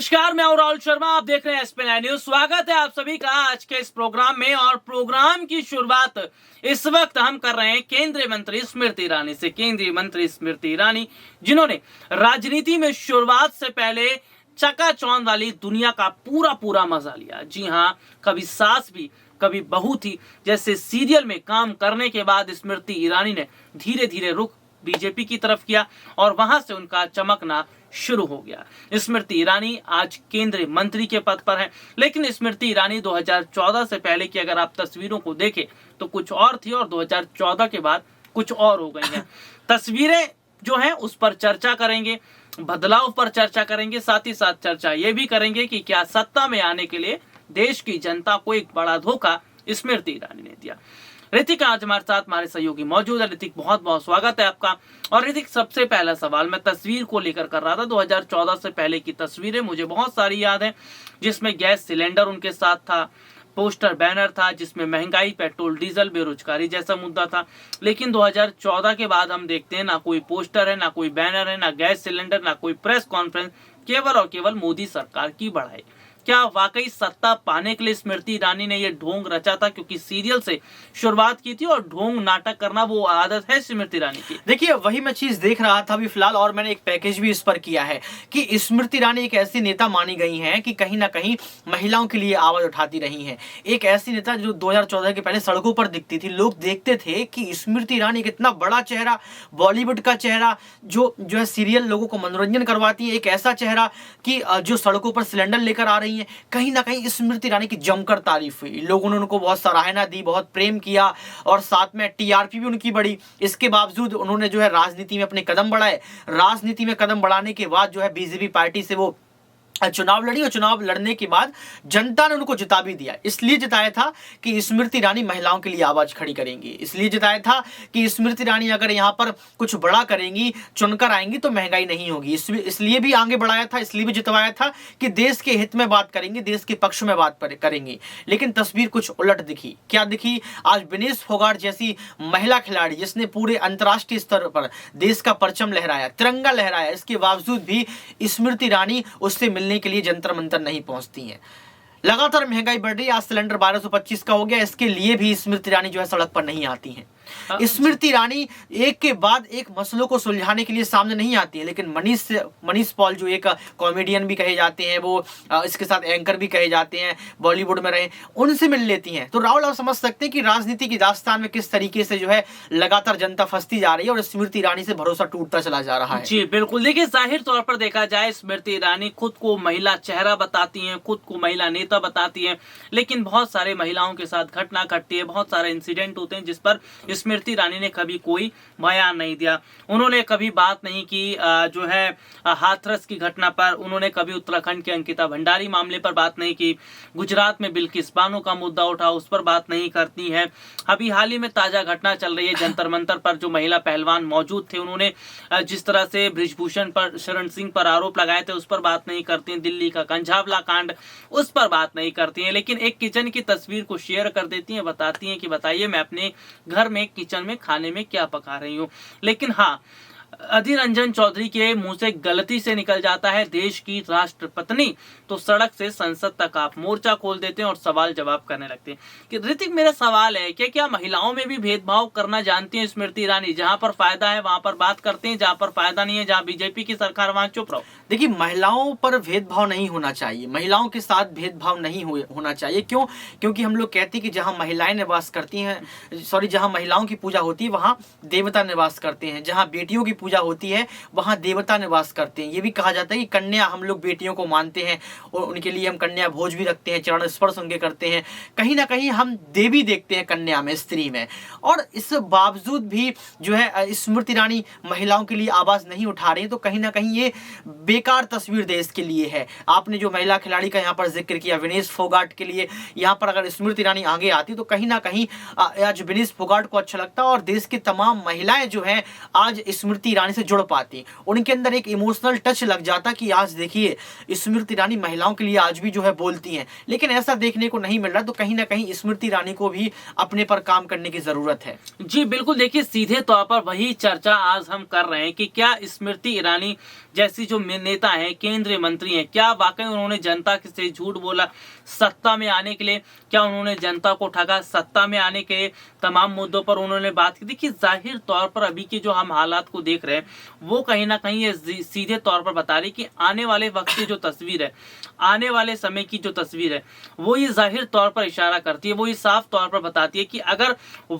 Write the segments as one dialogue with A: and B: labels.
A: नमस्कार, मैं हूं राहुल शर्मा। आप देख रहे हैं एसपी न्यूज। स्वागत है आप सभी का आज के इस प्रोग्राम में। और प्रोग्राम की शुरुआत इस वक्त हम कर रहे हैं केंद्रीय मंत्री स्मृति ईरानी से। केंद्रीय मंत्री स्मृति ईरानी, जिन्होंने राजनीति में शुरुआत से पहले चकाचौंध वाली दुनिया का पूरा मजा लिया। जी हाँ, कभी सास भी कभी बहू थी जैसे सीरियल में काम करने के बाद स्मृति ईरानी ने धीरे धीरे रुख बीजेपी की तरफ किया और वहां से उनका चमकना शुरू हो गया। स्मृति ईरानी आज केंद्रीय मंत्री के पद पर हैं, लेकिन स्मृति ईरानी 2014 से पहले की अगर आप तस्वीरों को देखें तो कुछ और थी और 2014 के बाद कुछ और हो गई हैं। तस्वीरें जो हैं उस पर चर्चा करेंगे, बदलाव पर चर्चा करेंगे, साथ ही साथ चर्चा ये भी करेंगे कि क्या सत्ता में आने के लिए देश की जनता को एक बड़ा धोखा स्मृति ईरानी ने दिया। ऋतिक आज हमारे साथ हमारे सहयोगी मौजूद है। ऋतिक, बहुत बहुत स्वागत है आपका। और ऋतिक, सबसे पहला सवाल मैं तस्वीर को लेकर कर रहा था। 2014 से पहले की तस्वीरें मुझे बहुत सारी याद है, जिसमें गैस सिलेंडर उनके साथ था, पोस्टर बैनर था जिसमें महंगाई, पेट्रोल डीजल, बेरोजगारी जैसा मुद्दा था। लेकिन 2014 के बाद हम देखते हैं ना कोई पोस्टर है, ना कोई बैनर है, ना गैस सिलेंडर, ना कोई प्रेस कॉन्फ्रेंस, केवल और केवल मोदी सरकार की बढ़ाई। क्या वाकई सत्ता पाने के लिए स्मृति ईरानी ने यह ढोंग रचा था? क्योंकि सीरियल से शुरुआत की थी और ढोंग नाटक करना वो आदत है स्मृति ईरानी की।
B: देखिए, वही मैं चीज देख रहा था अभी फिलहाल, और मैंने एक पैकेज भी इस पर किया है कि स्मृति ईरानी एक ऐसी नेता मानी गई हैं कि कहीं ना कहीं महिलाओं के लिए आवाज उठाती रही हैं। एक ऐसी नेता जो 2014 के पहले सड़कों पर दिखती थी, लोग देखते थे कि स्मृति ईरानी एक इतना बड़ा चेहरा, बॉलीवुड का चेहरा, जो है सीरियल लोगों को मनोरंजन करवाती है, एक ऐसा चेहरा कि जो सड़कों पर सिलेंडर लेकर आ रही है। कहीं ना कहीं स्मृति ईरानी की जमकर तारीफ हुई, लोगों ने उनको बहुत सराहना दी, बहुत प्रेम किया और साथ में टीआरपी भी उनकी बढ़ी। इसके बावजूद उन्होंने जो है राजनीति में अपने कदम बढ़ाए। राजनीति में कदम बढ़ाने के बाद जो है बीजेपी पार्टी से वो चुनाव लड़ी और चुनाव लड़ने के बाद जनता ने उनको जिता भी दिया। इसलिए जिताया था कि स्मृति ईरानी महिलाओं के लिए आवाज खड़ी करेंगी, इसलिए जिताया था कि स्मृति ईरानी अगर यहाँ पर कुछ बड़ा करेंगी, चुनकर आएंगी तो महंगाई नहीं होगी। इसलिए भी आगे बढ़ाया था, इसलिए भी जितवाया था कि देश के हित में बात करेंगे, देश के पक्ष में बात करेंगी। लेकिन तस्वीर कुछ उलट दिखी। क्या दिखी? आज विनेश फोगाट जैसी महिला खिलाड़ी, जिसने पूरे अंतर्राष्ट्रीय स्तर पर देश का परचम लहराया, तिरंगा लहराया, इसके बावजूद भी स्मृति ईरानी उससे मिलने के लिए जंतर मंतर नहीं पहुंचती हैं। लगातार महंगाई बढ़ रही है, आज सिलेंडर 1225 का हो गया, इसके लिए भी स्मृति ईरानी जो है सड़क पर नहीं आती हैं। स्मृति ईरानी एक के बाद एक मसलों को सुलझाने के लिए सामने नहीं आती है। लेकिन मनीष पॉल जो एक कॉमेडियन भी कहे जाते हैं, वो इसके साथ एंकर भी कहे जाते हैं, बॉलीवुड में रहे, उनसे मिल लेती हैं। तो राहुल, आप समझ सकते हैं कि राजनीति की दास्तान में किस तरीके से जो है लगातार जनता फंसती जा रही है और स्मृति ईरानी से भरोसा टूटता चला जा रहा है।
A: जी बिल्कुल। देखिए, जाहिर तौर पर देखा जाए स्मृति ईरानी खुद को महिला चेहरा बताती हैं, खुद को महिला नेता बताती हैं, लेकिन बहुत सारे महिलाओं के साथ घटना घटती है, बहुत सारे इंसिडेंट होते हैं जिस पर स्मृति ईरानी ने कभी कोई बयान नहीं दिया। उन्होंने कभी बात नहीं की जो है हाथरस की घटना पर, उन्होंने कभी उत्तराखंड के अंकिता भंडारी मामले पर बात नहीं की, गुजरात में बिल्किस बानो का मुद्दा उठा उस पर बात नहीं करती है। अभी हाल ही में ताजा घटना चल रही है जंतर मंतर पर, जो महिला पहलवान मौजूद थे उन्होंने जिस तरह से बृजभूषण पर, शरण सिंह पर आरोप लगाए थे, उस पर बात नहीं करती। दिल्ली का कंझावला कांड, उस पर बात नहीं करती है। लेकिन एक किचन की तस्वीर को शेयर कर देती है, बताती है कि बताइए मैं अपने घर में किचन में खाने में क्या पका रही हूँ। लेकिन हाँ, अधीर रंजन चौधरी के मुंह से गलती से निकल जाता है देश की राष्ट्रपत्नी, तो सड़क से संसद तक आप मोर्चा खोल देते हैं और सवाल जवाब करने लगते हैं। कि ऋतिक, मेरा सवाल है कि क्या महिलाओं में भी भेदभाव करना जानती है स्मृति ईरानी? जहां पर फायदा है वहां पर बात करते हैं, जहां पर फायदा नहीं है, जहां बीजेपी की सरकार वहां चुप रहो।
B: देखिए, महिलाओं पर भेदभाव नहीं होना चाहिए, महिलाओं के साथ भेदभाव नहीं होना चाहिए। क्यों? क्योंकि हम लोग कहते हैं कि जहां महिलाएं निवास करती हैं, जहां महिलाओं की पूजा होती है वहां देवता निवास करते हैं, जहां बेटियों की पूजा होती है वहां देवता निवास करते हैं। ये भी कहा जाता है कि कन्या, हम लोग बेटियों को मानते हैं और उनके लिए हम कन्या भोज भी रखते हैं, चरण स्पर्श उनके करते हैं। कहीं ना कहीं हम देवी देखते हैं कन्या में, स्त्री में। और इस बावजूद भी जो है स्मृति ईरानी महिलाओं के लिए आवाज नहीं उठा रही, तो कहीं ना कहीं ये बेकार तस्वीर देश के लिए है। आपने जो महिला खिलाड़ी का यहाँ पर जिक्र किया, विनेश फोगाट के लिए, यहाँ पर अगर स्मृति ईरानी आगे आती तो कहीं ना कहीं आज विनेश फोगाट को अच्छा लगता और देश की तमाम महिलाएं जो है आज स्मृति ईरानी से जुड़ पाती, उनके अंदर एक इमोशनल टच लग जाता कि आज देखिए स्मृति ईरानी महिलाओं के लिए आज भी जो है बोलती हैं। लेकिन ऐसा देखने को नहीं मिल रहा, तो कहीं ना कहीं स्मृति ईरानी को भी अपने पर काम करने की जरूरत है।
A: जी बिल्कुल। देखिए, सीधे तौर पर वही चर्चा आज हम कर रहे हैं कि क्या स्मृति ईरानी जैसी जो नेता हैं, केंद्रीय मंत्री हैं, क्या वाकई उन्होंने जनता से झूठ बोला सत्ता में आने के लिए? क्या उन्होंने जनता को ठगा सत्ता में आने के लिए? तमाम मुद्दों पर उन्होंने बात की। देखिए, जाहिर तौर पर अभी के जो हम हालात को देख रहे हैं वो कहीं ना कहीं ये सीधे तौर पर बता रही कि आने वाले वक्त की जो तस्वीर है, आने वाले समय की जो तस्वीर है, वो ये जाहिर तौर पर इशारा करती है, वो ये साफ तौर पर बताती है कि अगर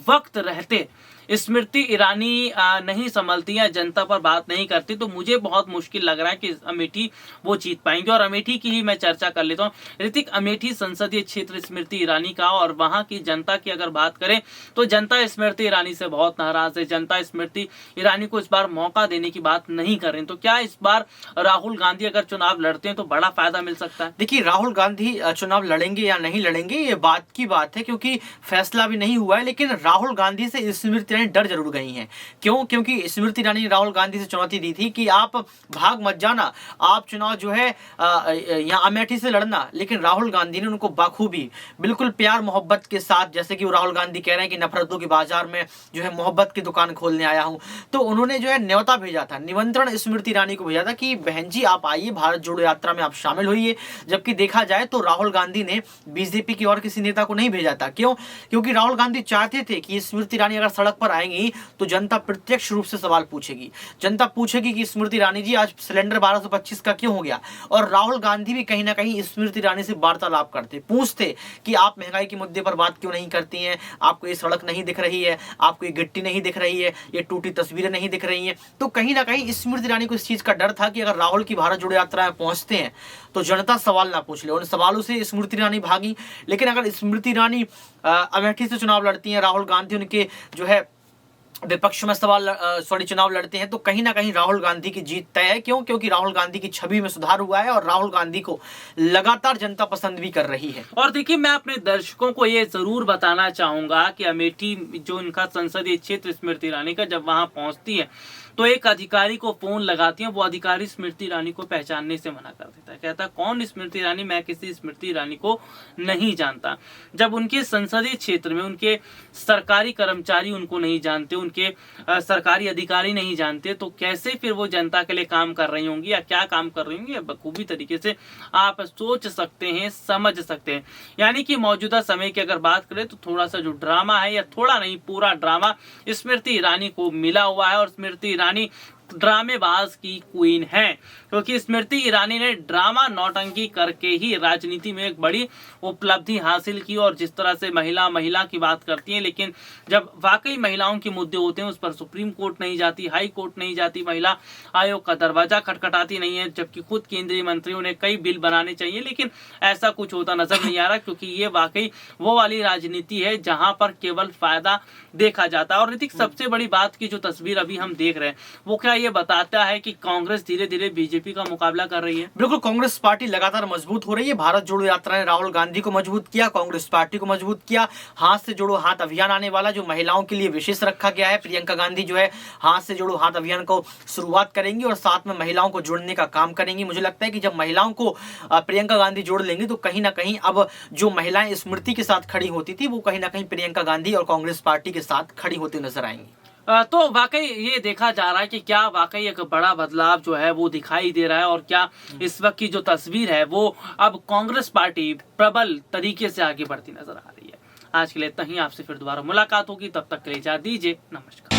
A: वक्त रहते स्मृति ईरानी नहीं संभलती या जनता पर बात नहीं करती तो मुझे बहुत मुश्किल लग रहा है कि अमेठी वो जीत पाएंगे। और अमेठी की ही मैं चर्चा कर लेता हूँ। ऋतिक, अमेठी संसदीय क्षेत्र स्मृति ईरानी का, और वहां की जनता की अगर बात करें तो जनता स्मृति ईरानी से बहुत नाराज है। जनता स्मृति ईरानी को इस बार मौका देने की बात नहीं कर रही। तो क्या इस बार राहुल गांधी अगर चुनाव लड़ते हैं तो बड़ा फायदा मिल सकता है?
B: देखिए, राहुल गांधी चुनाव लड़ेंगे या नहीं लड़ेंगे ये बात की बात है, क्योंकि फैसला भी नहीं हुआ है। लेकिन राहुल गांधी से स्मृति ईरानी डर जरूर गई हैं। क्यों? क्योंकि स्मृति ईरानी ने राहुल गांधी से चुनौती दी थी कि आप भाग मत जाना, आप चुनाव जो है यहाँ अमेठी से लड़ना। लेकिन राहुल गांधी ने उनको बखूबी बिल्कुल प्यार मोहब्बत के साथ, जैसे कि राहुल गांधी कह रहे हैं कि नफरतों के बाजार में जो है मोहब्बत की दुकान खोलने आया हूं, तो उन्होंने जो है न्योता भेजा था, निमंत्रण स्मृति ईरानी को भेजा था कि बहन जी आप आइए, भारत जोड़ो यात्रा में आप शामिल होइए। जबकि देखा जाए तो राहुल गांधी ने बीजेपी की और किसी नेता को नहीं भेजा था। क्यों? क्योंकि राहुल गांधी चाहते थे कि स्मृति ईरानी अगर सड़क पर आएंगी तो जनता प्रत्यक्ष रूप से सवाल पूछेगी। जनता पूछेगी कि स्मृति ईरानी जी आज सिलेंडर 1225 का क्यों हो गया? और राहुल गांधी भी कहीं ना कहीं स्मृति ईरानी से वार्तालाप करते, पूछते कि आप महंगाई के मुद्दे पर बात क्यों नहीं करती हैं, आपको ये सड़क नहीं दिख रही है, आपको ये गिट्टी नहीं दिख रही है, ये टूटी तस्वीरें नहीं दिख रही हैं। तो कहीं ना कहीं स्मृति ईरानी को इस चीज का डर था कि अगर राहुल की भारत जोड़ो यात्रा में पहुंचते हैं तो जनता सवाल ना पूछ ले। उन सवालों से स्मृति ईरानी भागी। लेकिन अगर स्मृति ईरानी अमेठी से चुनाव लड़ती हैं, राहुल गांधी उनके जो है विपक्ष में चुनाव लड़ते हैं, तो कहीं ना कहीं राहुल गांधी की जीत तय है। क्यों? क्योंकि राहुल गांधी की छवि में सुधार हुआ है और राहुल गांधी को लगातार जनता पसंद भी कर रही है।
A: और देखिए, मैं अपने दर्शकों को ये जरूर बताना चाहूंगा कि अमेठी जो इनका संसदीय क्षेत्र स्मृति ईरानी का, जब वहां पहुंचती है तो एक अधिकारी को फोन लगाती है। वो अधिकारी स्मृति ईरानी को पहचानने से मना कर देता है, कहता है कौन स्मृति ईरानी, मैं किसी स्मृति ईरानी को नहीं जानता। जब उनके संसदीय क्षेत्र में उनके सरकारी कर्मचारी उनको नहीं जानते, उनके सरकारी अधिकारी नहीं जानते, तो कैसे फिर वो जनता के लिए काम कर रही होंगी या क्या काम कर रही होंगी, बखूबी तरीके से आप सोच सकते हैं, समझ सकते हैं। यानी कि मौजूदा समय की अगर बात करें तो थोड़ा सा जो ड्रामा है, या थोड़ा नहीं पूरा ड्रामा स्मृति ईरानी को मिला हुआ है। और स्मृति ईरानी ड्रामेबाज की क्वीन है, क्योंकि स्मृति ईरानी ने ड्रामा नौटंकी करके ही राजनीति में एक बड़ी उपलब्धि हासिल की। और जिस तरह से महिला की बात करती है, लेकिन जब वाकई महिलाओं के मुद्दे होते हैं उस पर सुप्रीम कोर्ट नहीं जाती, हाई कोर्ट नहीं जाती, महिला आयोग का दरवाजा खटखटाती नहीं है। जबकि खुद केंद्रीय मंत्रियों ने कई बिल बनाने चाहिए, लेकिन ऐसा कुछ होता नजर नहीं आ रहा, क्योंकि ये वाकई वो वाली राजनीति है जहां पर केवल फायदा देखा जाता है। और ऋतिक, सबसे बड़ी बात की जो तस्वीर अभी हम देख रहे हैं वो क्या ये बताता है कि कांग्रेस धीरे धीरे बीजेपी का मुकाबला कर रही है?
B: बिल्कुल, कांग्रेस पार्टी लगातार मजबूत हो रही है। भारत जोड़ो यात्रा ने राहुल गांधी को मजबूत किया, कांग्रेस पार्टी को मजबूत किया। हाथ से जोड़ो हाथ अभियान आने वाला जो महिलाओं के लिए विशेष रखा गया है, प्रियंका गांधी जो है हाथ से जोड़ो हाथ अभियान को शुरुआत करेंगी और साथ में महिलाओं को जोड़ने का काम करेंगी। मुझे लगता है कि जब महिलाओं को प्रियंका गांधी जोड़ लेंगी तो कहीं ना कहीं अब जो महिलाएं स्मृति के साथ खड़ी होती थी वो कहीं ना कहीं प्रियंका गांधी और कांग्रेस पार्टी के साथ खड़ी होती नजर आएंगी।
A: तो वाकई ये देखा जा रहा है कि क्या वाकई एक बड़ा बदलाव जो है वो दिखाई दे रहा है, और क्या इस वक्त की जो तस्वीर है वो अब कांग्रेस पार्टी प्रबल तरीके से आगे बढ़ती नजर आ रही है। आज के लिए इतना ही, आपसे फिर दोबारा मुलाकात होगी, तब तक के लिए इजाजत दीजिए, नमस्कार।